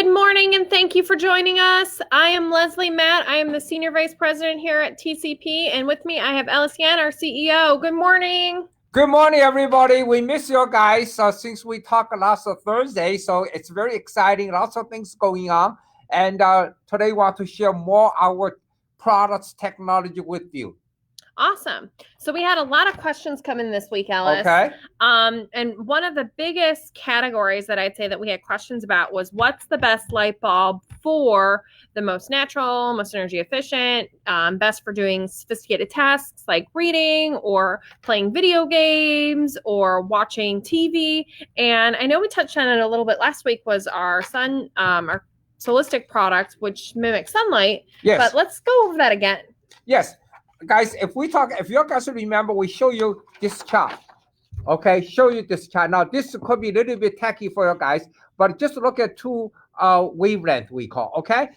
Good morning, and thank you for joining us. I am Leslie Matt. I am the Senior Vice President here at TCP, and with me I have Ellis and our CEO. Good morning. Good morning, everybody. We miss you guys since we talked last Thursday, so it's very exciting. Lots of things going on, and today we want to share more our products technology with you. Awesome. So we had a lot of questions come in this week, Ellis. Okay. And one of the biggest categories that I'd say that we had questions about was what's the best light bulb for the most natural, most energy efficient, best for doing sophisticated tasks like reading or playing video games or watching TV. And I know we touched on it a little bit last week was our Solistic product, which mimics sunlight. Yes. But let's go over that again. Yes. Guys, if you guys remember, we show you this chart. Okay, show you this chart. Now, this could be a little bit tacky for you guys, but just look at two wavelength we call. Okay,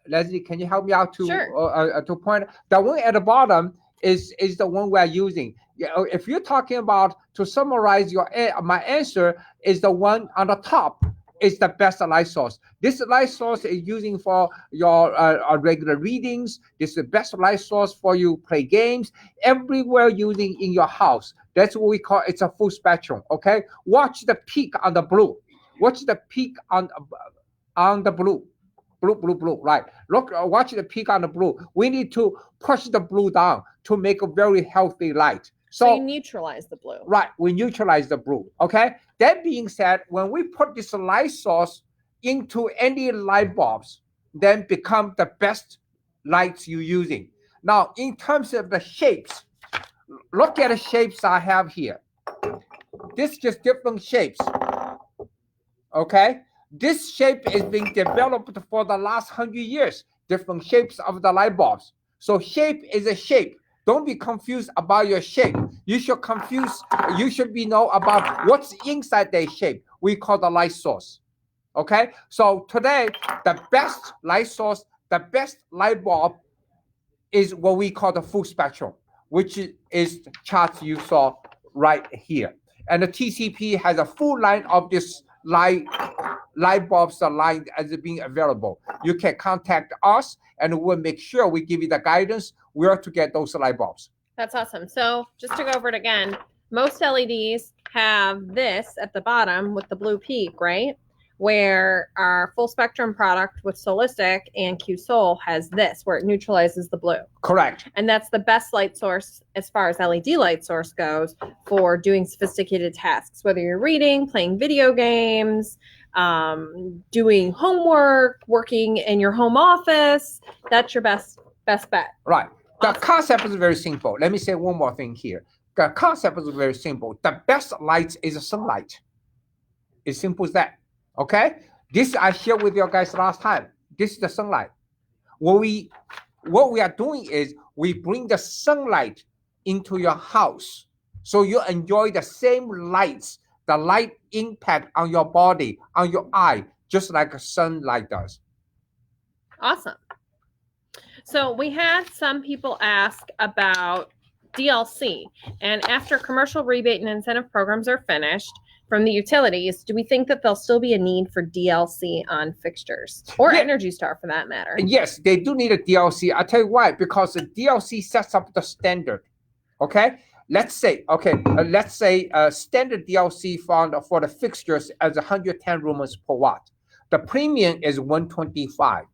Leslie, can you help me out to Sure. To point? The one at the bottom is the one we are using. If you're talking about to summarize my answer is the one on the top. Is the best light source. This light source is using for your regular readings. This is the best light source for you play games. Everywhere using in your house. That's what we call it's a full spectrum. Okay. Watch the peak on the blue. Watch the peak on the blue. Blue. Right. Look. Watch the peak on the blue. We need to push the blue down to make a very healthy light. So you neutralize the blue. Right, we neutralize the blue, okay? That being said, when we put this light source into any light bulbs, then become the best lights you're using. Now, in terms of the shapes, look at the shapes I have here. This is just different shapes, okay? This shape is being developed for the last 100 years, different shapes of the light bulbs. So shape is a shape. Don't be confused about your shape. You should be know about what's inside that shape. We call the light source. Okay? So today, the best light source, the best light bulb is what we call the full spectrum, which is the chart you saw right here. And the TCP has a full line of this light bulbs line as being available. You can contact us and we'll make sure we give you the guidance where to get those light bulbs. That's awesome. So just to go over it again, most LEDs have this at the bottom with the blue peak, right? Where our full spectrum product with Solistic and Q-Sol has this, where it neutralizes the blue. Correct. And that's the best light source as far as LED light source goes for doing sophisticated tasks, whether you're reading, playing video games, doing homework, working in your home office. That's your best bet. Right. The Awesome. concept is very simple. Let me say one more thing here. The concept is very simple. The best light is sunlight. It's simple as that. Okay? This I shared with you guys last time. This is the sunlight. What we are doing is we bring the sunlight into your house. So you enjoy the same lights, the light impact on your body, on your eye, just like a sunlight does. Awesome. So we had some people ask about DLC, and after commercial rebate and incentive programs are finished from the utilities, do we think that there'll still be a need for DLC on fixtures or Energy Star for that matter? Yes, they do need a DLC. I'll tell you why, because the DLC sets up the standard. Okay, let's say standard DLC for the fixtures as 110 lumens per watt. The premium is 125.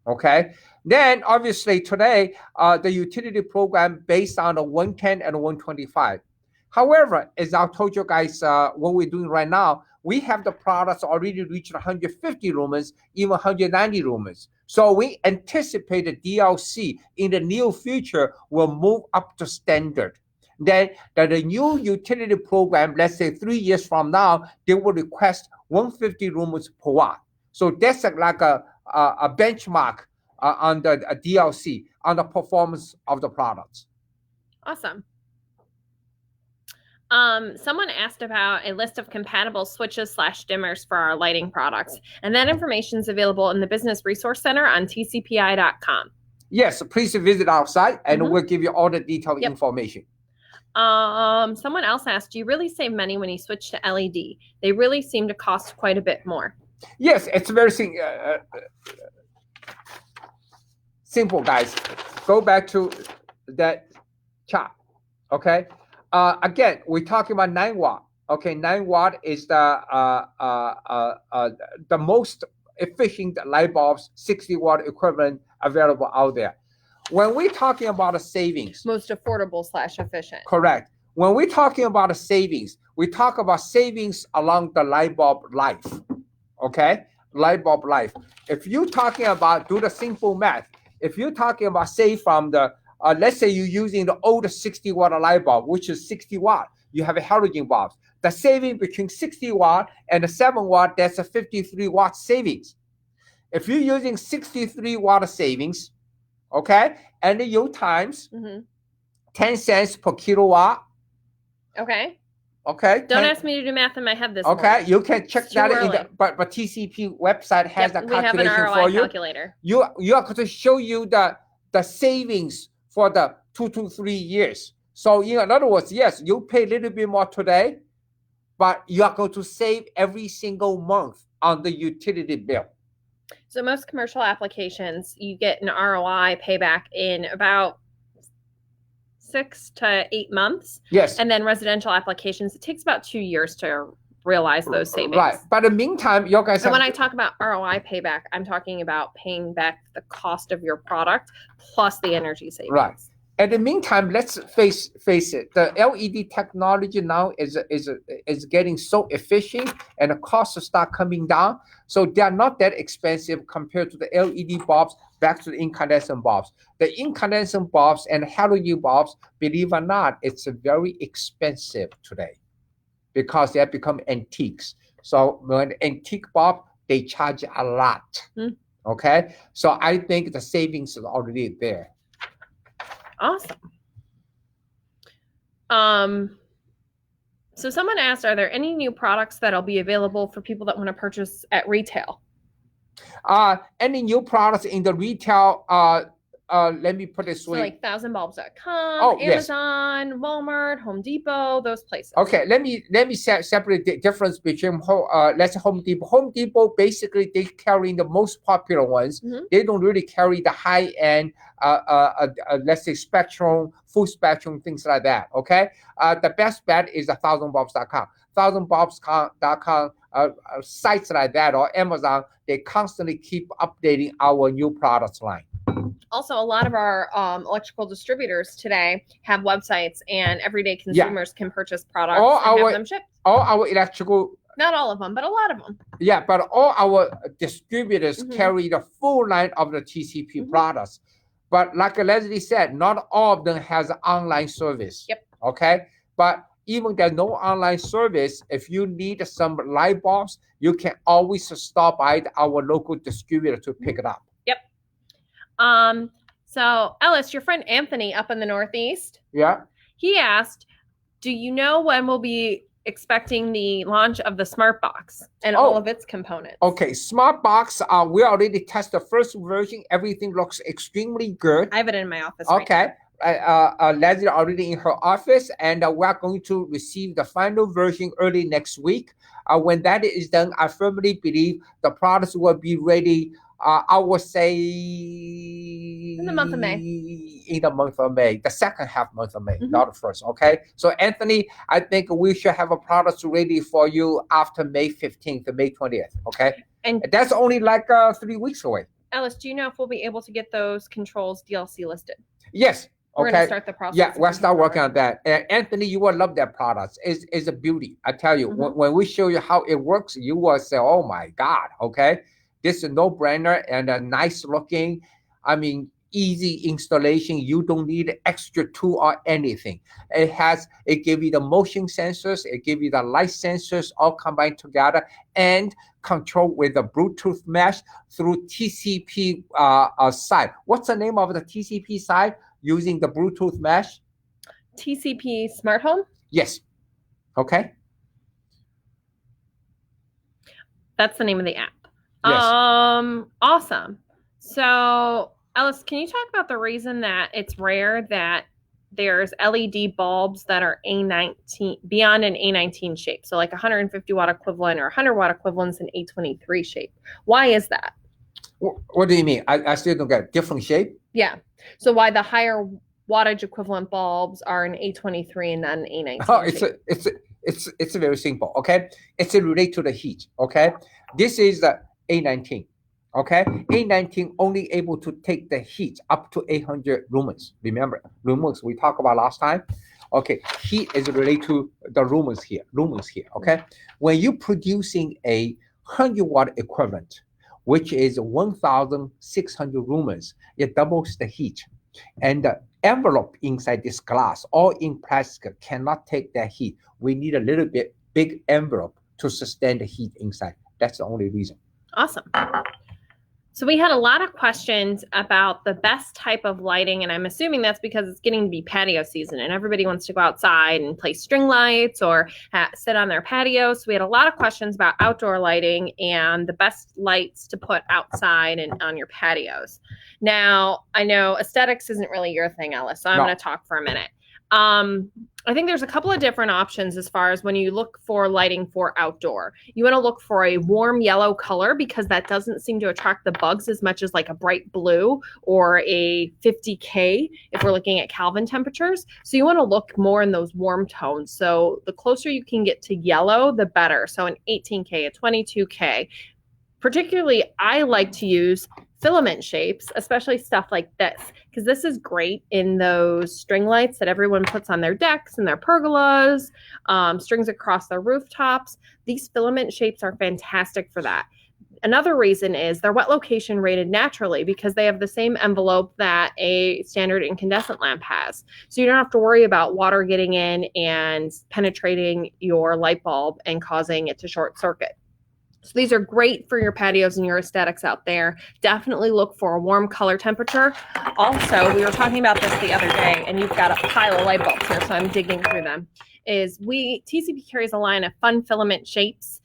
Okay, then obviously today the utility program based on the 110 and 125. However, as I told you guys, what we're doing right now, we have the products already reached 150 lumens, even 190 lumens. So we anticipate the DLC in the near future will move up to standard. Then the new utility program, let's say 3 years from now, they will request 150 lumens per watt. So that's like a benchmark on the DLC, on the performance of the products. Awesome. Someone asked about a list of compatible switches / dimmers for our lighting products, and that information is available in the Business Resource Center on tcpi.com. Yes, please visit our site, and we'll give you all the detailed information. Someone else asked, do you really save money when you switch to LED? They really seem to cost quite a bit more. Yes, it's very simple, guys. Go back to that chart. Okay. Again, we're talking about 9 watt. Okay, 9 watt is the most efficient light bulbs, 60 watt equivalent available out there. When we're talking about a savings, Most affordable / efficient. correct. When we're talking about a savings, we talk about savings along the light bulb life. Okay, light bulb life. If you're talking about, do the simple math. If you're talking about, say, from the let's say you're using the old 60 watt light bulb, which is 60 watt, you have a halogen bulb. The saving between 60 watt and the 7 watt, that's a 53 watt savings. If you're using 63 watt savings, okay, and you times 10 cents per kilowatt. Okay. Okay. Don't ask me to do math in my head this Okay, morning. you can check It's that too in the, early. but TCP website has the We have an calculation ROI for you. calculator. You are going to show you the savings for the 2 to 3 years. So in other words, yes, you pay a little bit more today, but you are going to save every single month on the utility bill. So most commercial applications, you get an ROI payback in about 6 to 8 months. Yes. And then residential applications, it takes about 2 years to realize those savings. Right. But in the meantime, you guys and have, when I talk about ROI payback, I'm talking about paying back the cost of your product plus the energy savings. Right. In the meantime, let's face it. The LED technology now is getting so efficient, and the costs start coming down. So they are not that expensive compared to the LED bulbs. Back to the incandescent bulbs. The incandescent bulbs and halogen bulbs, believe it or not, it's very expensive today because they have become antiques. So when antique bulb, they charge a lot. Okay. So I think the savings is already there. Awesome. So someone asked, are there any new products that'll be available for people that want to purchase at retail? Any new products in the retail, let me put it this So way. like thousandbulbs.com, Amazon, yes. Walmart, Home Depot, those places. Okay, let me separate the difference between let's say Home Depot. Home Depot, basically they carry the most popular ones. They don't really carry the high end, let's say spectrum, full spectrum, things like that. Okay, the best bet is thousandbulbs.com. Thousandbulbs.com, sites like that, or Amazon, they constantly keep updating our new products line. Also, a lot of our electrical distributors today have websites, and everyday consumers can purchase products and have them shipped. All our electrical, not all of them, but a lot of them. Yeah, but all our distributors carry the full line of the TCP products. But like Leslie said, not all of them has an online service. Yep. Okay. But even there's no online service, if you need some light bulbs, you can always stop by our local distributor to pick it up. Yep. So Ellis, your friend Anthony up in the Northeast. Yeah. He asked, do you know when we'll be expecting the launch of the Smart Box and all of its components? Okay, Smart Box, we already tested the first version. Everything looks extremely good. I have it in my office. Okay. Leslie already in her office, and we are going to receive the final version early next week. When that is done, I firmly believe the products will be ready. I would say in the month of May. In the month of May, the second half month of May, not the first. Okay. So Anthony, I think we should have a product ready for you after May 15th, May 20th. Okay. And that's only like 3 weeks away. Ellis, do you know if we'll be able to get those controls DLC listed? Yes. We're going to start the process. Yeah, we'll start working on that. And Anthony, you will love that product. It's a beauty. I tell you, when we show you how it works, you will say, oh my God, okay? This is a no-brainer and a nice looking, easy installation. You don't need extra tool or anything. It gives you the motion sensors, it gives you the light sensors all combined together and control with the Bluetooth mesh through TCP side. What's the name of the TCP side using the Bluetooth mesh? TCP Smart Home? Yes. Okay. That's the name of the app. Yes. Awesome. So Ellis, can you talk about the reason that it's rare that there's LED bulbs that are A19 beyond an A19 shape. So like 150 watt equivalent or 100 watt equivalents in A23 shape. Why is that? What do you mean? I still don't get different shape. Yeah. So why the higher wattage equivalent bulbs are an A23 and not an A19 Oh, shape? it's very simple. Okay, it's related to the heat. Okay, this is the A19. Okay, A19 only able to take the heat up to 800 lumens. Remember lumens we talked about last time. Okay, heat is related to the lumens here. Okay, when you producing a 100 watt equivalent, which is 1,600 lumens, it doubles the heat, and the envelope inside this glass, all in plastic, cannot take that heat. We need a little bit big envelope to sustain the heat inside. That's the only reason. Awesome. So we had a lot of questions about the best type of lighting, and I'm assuming that's because it's getting to be patio season and everybody wants to go outside and place string lights or sit on their patio. So we had a lot of questions about outdoor lighting and the best lights to put outside and on your patios. Now, I know aesthetics isn't really your thing, Ellis, so I'm going to talk for a minute. I think there's a couple of different options as far as when you look for lighting for outdoor. You want to look for a warm yellow color because that doesn't seem to attract the bugs as much as like a bright blue or a 50K if we're looking at Kelvin temperatures. So you want to look more in those warm tones. So the closer you can get to yellow, the better. So an 18K, a 22K. Particularly, I like to use filament shapes, especially stuff like this, because this is great in those string lights that everyone puts on their decks and their pergolas, strings across their rooftops. These filament shapes are fantastic for that. Another reason is they're wet location rated naturally because they have the same envelope that a standard incandescent lamp has. So you don't have to worry about water getting in and penetrating your light bulb and causing it to short circuit. So these are great for your patios and your aesthetics out there. Definitely look for a warm color temperature. Also, we were talking about this the other day, and you've got a pile of light bulbs here, so I'm digging through them. TCP carries a line of fun filament shapes.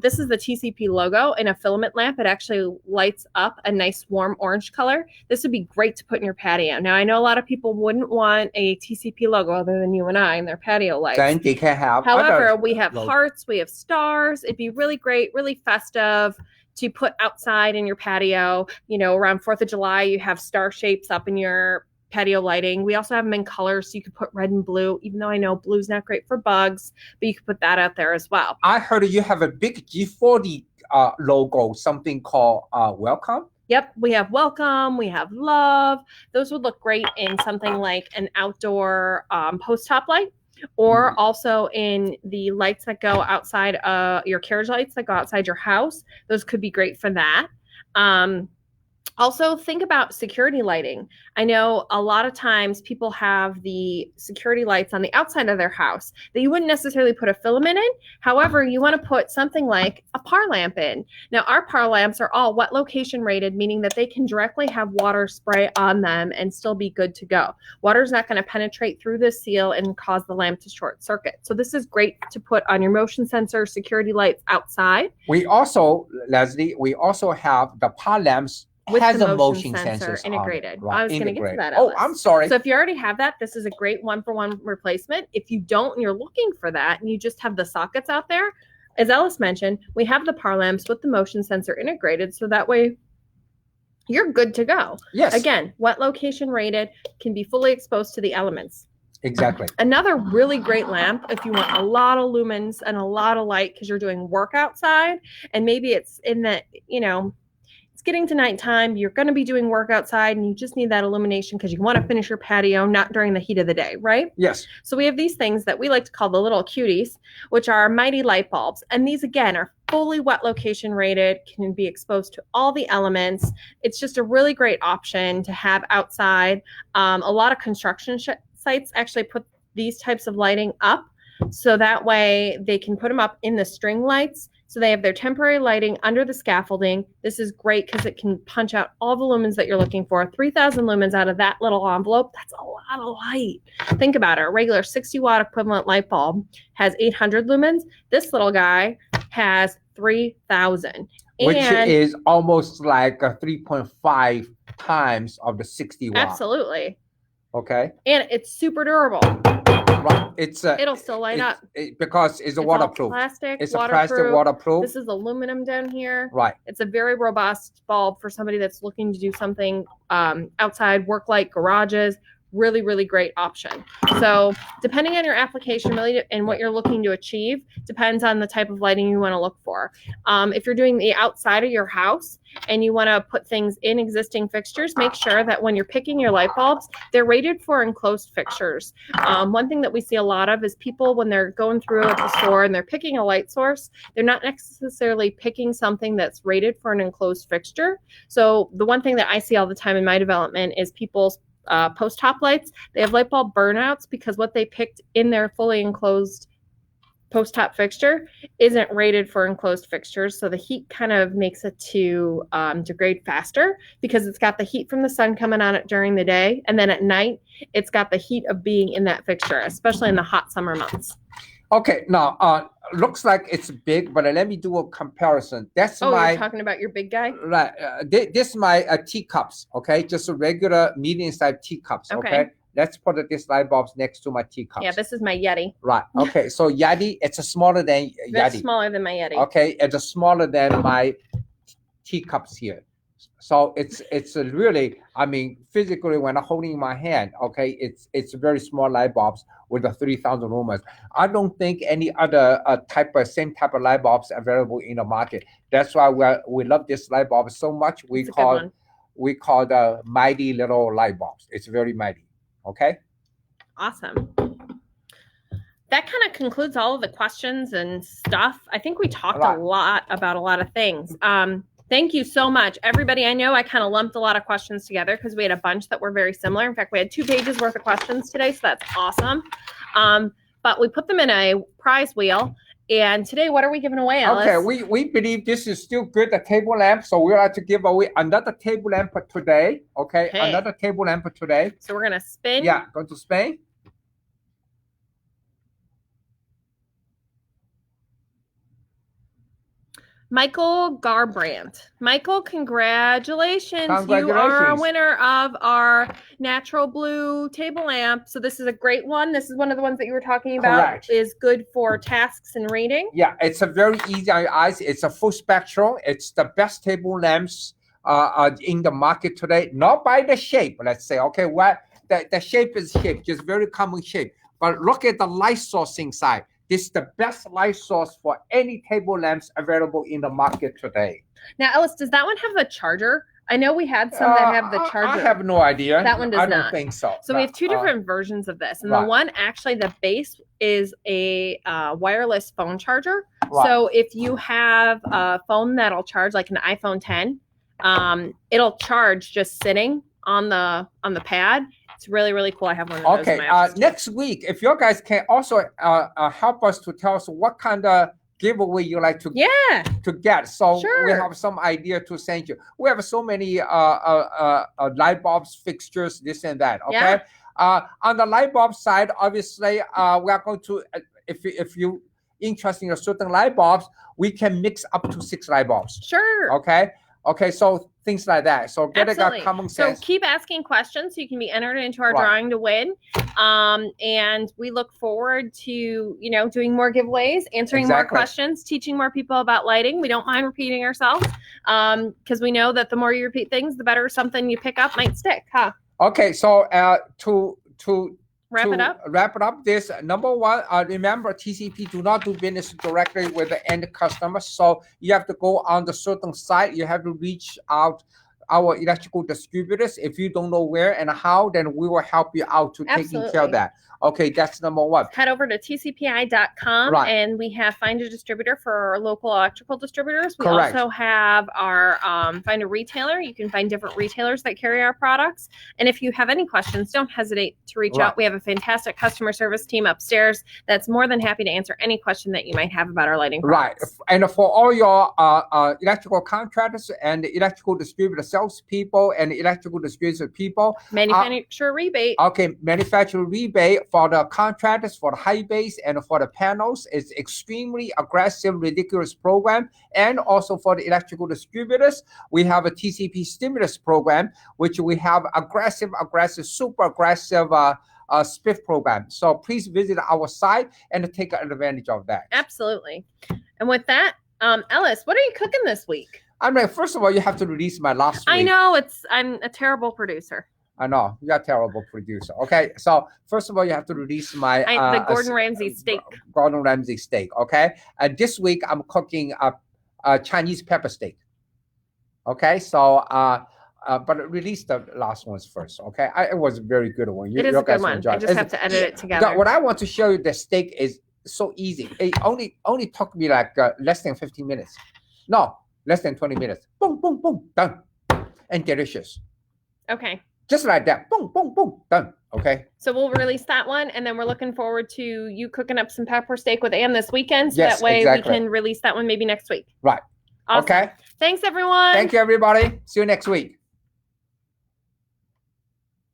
This is the TCP logo in a filament lamp. It actually lights up a nice warm orange color. This would be great to put in your patio. Now, I know a lot of people wouldn't want a TCP logo other than you and I in their patio lights. Then they can have. However, we have hearts, we have stars. It'd be really great, really festive to put outside in your patio. You know, around 4th of July, you have star shapes up in your patio lighting. We also have them in colors, so you could put red and blue, even though I know blue's not great for bugs, but you could put that out there as well. I heard you have a big G40 logo, something called Welcome. Yep, we have welcome, we have love. Those would look great in something like an outdoor post top light, or also in the lights that go outside, your carriage lights that go outside your house. Those could be great for that. Also, think about security lighting. I know a lot of times people have the security lights on the outside of their house that you wouldn't necessarily put a filament in. However, you want to put something like a PAR lamp in. Now, our PAR lamps are all wet location rated, meaning that they can directly have water spray on them and still be good to go. Water is not going to penetrate through the seal and cause the lamp to short circuit. So this is great to put on your motion sensor security lights outside. We also, Leslie, have the PAR lamps with has the a motion sensor integrated. Right? I was going to get to that. Oh, I'm sorry. So if you already have that, this is a great one-for-one replacement. If you don't and you're looking for that and you just have the sockets out there, as Ellis mentioned, we have the PAR lamps with the motion sensor integrated, so that way you're good to go. Yes. Again, wet location rated, can be fully exposed to the elements. Exactly. Another really great lamp if you want a lot of lumens and a lot of light because you're doing work outside and maybe it's in the, it's getting to nighttime, you're going to be doing work outside and you just need that illumination because you want to finish your patio, not during the heat of the day, right? Yes. So we have these things that we like to call the little cuties, which are mighty light bulbs. And these, again, are fully wet location rated, can be exposed to all the elements. It's just a really great option to have outside. A lot of construction sites actually put these types of lighting up. So that way they can put them up in the string lights. So they have their temporary lighting under the scaffolding. This is great because it can punch out all the lumens that you're looking for. 3,000 lumens out of that little envelope. That's a lot of light. Think about it. A regular 60 watt equivalent light bulb has 800 lumens. This little guy has 3,000. Which is almost like a 3.5 times of the 60 watt. Absolutely. Okay. And it's super durable. Right. It'll still light up. Because it's waterproof. Plastic, it's waterproof. a plastic waterproof. This is aluminum down here. Right. It's a very robust bulb for somebody that's looking to do something outside, work light, garages. Really, really great option. So depending on your application really and what you're looking to achieve depends on the type of lighting you want to look for. If you're doing the outside of your house and you want to put things in existing fixtures, make sure that when you're picking your light bulbs, they're rated for enclosed fixtures. One thing that we see a lot of is people when they're going through at the store and they're picking a light source, they're not necessarily picking something that's rated for an enclosed fixture. So the one thing that I see all the time in my development is people's post top lights. They have light bulb burnouts because what they picked in their fully enclosed post top fixture isn't rated for enclosed fixtures. So the heat kind of makes it to degrade faster because it's got the heat from the sun coming on it during the day. And then at night, it's got the heat of being in that fixture, especially in the hot summer months. Okay, now looks like it's big, but let me do a comparison. That's you're talking about your big guy? Right. This is my teacups, okay? Just a regular medium-sized teacups, okay? Let's put this light bulbs next to my teacups. Yeah, this is my Yeti. Right. Okay, so Yeti, it's smaller than Yeti. It's smaller than my Yeti. Okay, it's smaller than my teacups here. So it's really, I mean, physically when I'm holding my hand, okay, it's very small light bulbs with a 3,000 lumens. I don't think any other same type of light bulbs available in the market. That's why we love this light bulb so much. We call the mighty little light bulbs. It's very mighty. Okay. Awesome. That kind of concludes all of the questions and stuff. I think we talked a lot about a lot of things. Thank you so much, everybody. I know I kind of lumped a lot of questions together because we had a bunch that were very similar. In fact, we had 2 pages worth of questions today, so that's awesome. But we put them in a prize wheel. And today, what are we giving away, Ellis? Okay, we believe this is still good, the table lamp. So we'd like to give away another table lamp today. Okay, another table lamp today. So we're going to spin. Yeah, going to spin. Michael Garbrandt. Michael, congratulations. You are a winner of our natural blue table lamp. So this is a great one. This is one of the ones that you were talking about. Correct. Is good for tasks and reading. Yeah, it's a very easy on your eyes. It's a full spectrum. It's the best table lamps in the market today. Not by the shape, let's say. Okay, what the shape is just very common shape. But look at the light source inside. This is the best light source for any table lamps available in the market today. Now, Ellis, does that one have the charger? I know we had some that have the charger. I have no idea. That one does not. I don't think so. So we have 2 different versions of this. And the one, actually, the base is a wireless phone charger. Right. So if you have a phone that'll charge, like an iPhone 10, it'll charge just sitting on the pad. It's really, really cool. I have one of those. Okay, next week, if you guys can also help us to tell us what kind of giveaway you like to get. So we have some idea to send you. We have so many light bulbs, fixtures, this and that. Okay. On the light bulb side, obviously, we are going to, if you interested in a certain light bulbs, we can mix up to 6 light bulbs. Sure. Okay. Okay, so things like that. So get a common sense. So keep asking questions so you can be entered into our drawing to win. And we look forward to, doing more giveaways, answering more questions, teaching more people about lighting. We don't mind repeating ourselves because we know that the more you repeat things, the better something you pick up might stick, huh? Okay, so to wrap it up. This number one, remember TCP do not do business directly with the end customer. So you have to go on the certain site. You have to reach out our electrical distributors. If you don't know where and how, then we will help you out to taking care of that. Okay, that's number one. Head over to tcpi.com and we have Find a Distributor for our local electrical distributors. We also have our Find a Retailer. You can find different retailers that carry our products. And if you have any questions, don't hesitate to reach out. We have a fantastic customer service team upstairs that's more than happy to answer any question that you might have about our lighting products. And for all your electrical contractors and electrical distributors, salespeople and electrical distributor people. Manufacturer rebate. Okay, manufacturer rebate for the contractors, for the high base, and for the panels. It's extremely aggressive, ridiculous program. And also for the electrical distributors, we have a TCP stimulus program, which we have aggressive, super aggressive spiff program. So please visit our site and take advantage of that. Absolutely. And with that, Ellis, what are you cooking this week? I mean, first of all, you have to release my last week. I know I'm a terrible producer. I know you're a terrible producer. Okay, so first of all, you have to release my the Gordon Ramsay steak. Gordon Ramsay steak. Okay, and this week I'm cooking a Chinese pepper steak. Okay, so but release the last ones first. Okay, it was a very good one. It is a good one. I just have to edit it together. What I want to show you, the steak is so easy. It only took me like less than 15 minutes. No, less than 20 minutes. Boom, boom, boom, done, and delicious. Okay. Just like that. Boom, boom, boom, done. Okay. So we'll release that one, and then we're looking forward to you cooking up some pepper steak with Ann this weekend. So yes, that way exactly. we can release that one maybe next week. Right. Awesome. Okay. Thanks, everyone. Thank you, everybody. See you next week.